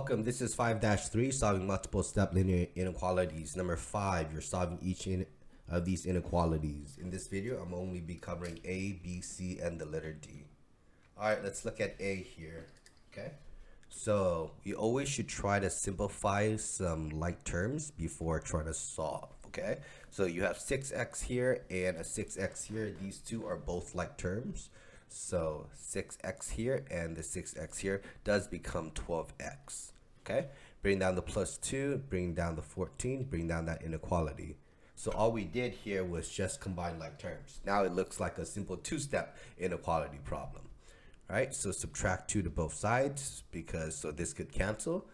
Welcome. This is 5-3, solving multiple step linear inequalities. Number 5, you're solving each of these inequalities. In this video, I'm only be covering A, B, C, and the letter D. All right, let's look at A here. Okay. So you always should try to simplify some like terms before trying to solve. Okay. So you have 6x here and a 6x here. These two are both like terms. So 6x here and the 6x here does become 12x. Okay, bring down the plus 2, bring down the 14, bring down that inequality. So all we did here was just combine like terms. Now it looks like a simple two-step inequality problem. All right, so subtract 2 to both sides so this could cancel,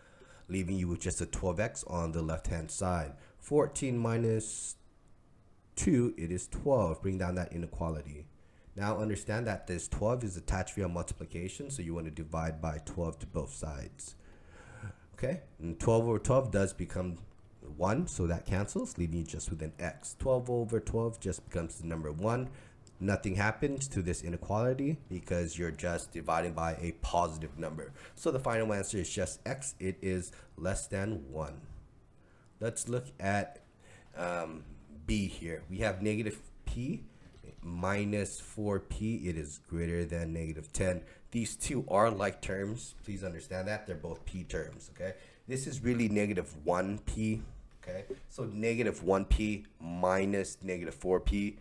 leaving you with just a 12x on the left-hand side. 14 minus 2, it is 12. Bring down that inequality. Now understand that this 12 is attached via multiplication, so you want to divide by 12 to both sides. Okay, and 12 over 12 does become 1, so that cancels, leaving you just with an x. 12 over 12 just becomes the number 1. Nothing happens to this inequality because you're just dividing by a positive number. So the final answer is just x. It is less than 1. Let's look at B here. We have negative p minus 4p. It is greater than negative 10. These two are like terms. Please understand that they're both p terms. Okay, this is really negative 1p. Okay, so negative 1p minus negative 4p,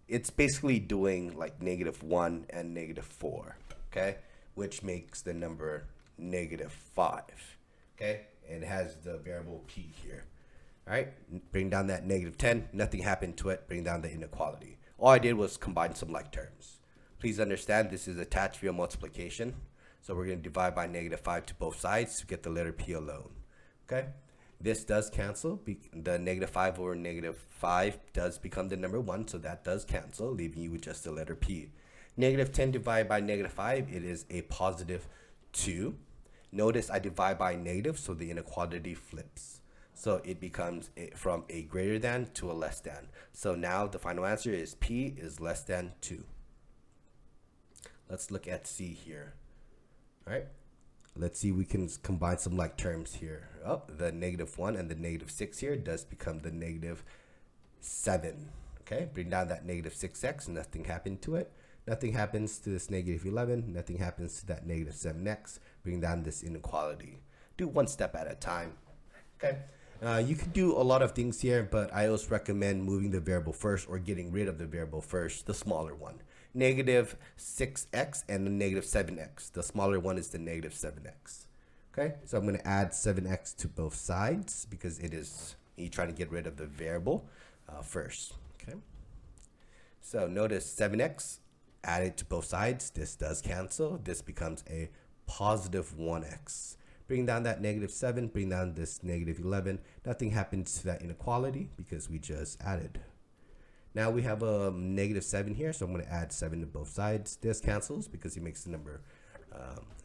it's basically doing like negative 1 and negative 4. Okay, which makes the number negative 5. Okay, and it has the variable p here. All right, bring down that negative 10. Nothing happened to it. Bring down the inequality. All I did was combine some like terms. Please understand this is attached via multiplication. So we're going to divide by negative 5 to both sides to get the letter p alone. Okay, this does cancel. The negative 5 over negative 5 does become the number 1, so that does cancel, leaving you with just the letter p. Negative 10 divided by negative 5, it is a positive 2. Notice I divide by negative, so the inequality flips. So it becomes from a greater than to a less than. So now the final answer is p is less than 2. Let's look at C here. All right. Let's see, we can combine some like terms here. Oh, the negative 1 and the negative 6 here does become the negative 7. Okay, bring down that negative 6x. Nothing happened to it. Nothing happens to this negative 11. Nothing happens to that negative 7x. Bring down this inequality. Do one step at a time. Okay. You can do a lot of things here, but I always recommend moving the variable first or getting rid of the variable first, the smaller one. Negative 6x and the negative 7x. The smaller one is the negative 7x. Okay, so I'm going to add 7x to both sides because it is you trying to get rid of the variable first. Okay, so notice 7x added to both sides. This does cancel. This becomes a positive 1x. Bring down that negative 7, bring down this negative 11. Nothing happens to that inequality because we just added. Now we have a negative 7 here, so I'm going to add 7 to both sides. This cancels because it makes the number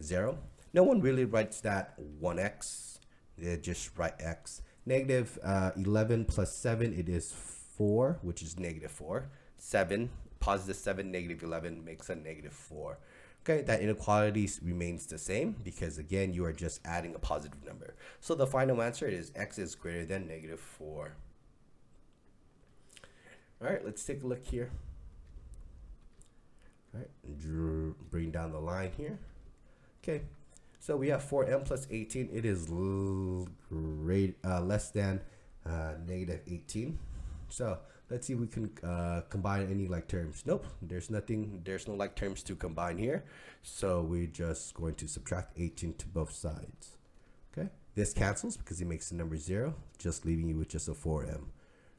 0. No one really writes that 1x. They just write x. Negative 11 plus 7, it is 4, which is negative 4. 7, positive 7, negative 11 makes a negative 4. Okay, that inequality remains the same because, again, you are just adding a positive number. So the final answer is x is greater than negative 4. All right, let's take a look here. All right, bring down the line here. Okay, so we have 4m plus 18. It is less than negative 18. So let's see if we can combine any like terms. Nope, there's no like terms to combine here. So we're just going to subtract 18 to both sides. Okay, this cancels because it makes the number 0, just leaving you with just a 4m.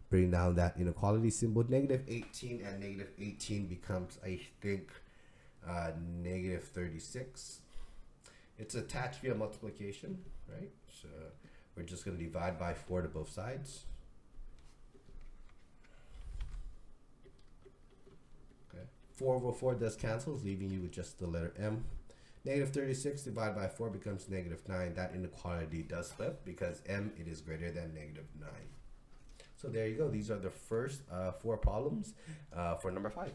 Bring down that inequality symbol. Negative 18 and negative 18 becomes, I think, negative 36. It's attached via multiplication, right? So we're just going to divide by 4 to both sides. 4 over 4 does cancel, leaving you with just the letter m. Negative 36 divided by 4 becomes negative 9. That inequality does flip because m, it is greater than negative 9. So there you go. These are the first 4 problems for number 5.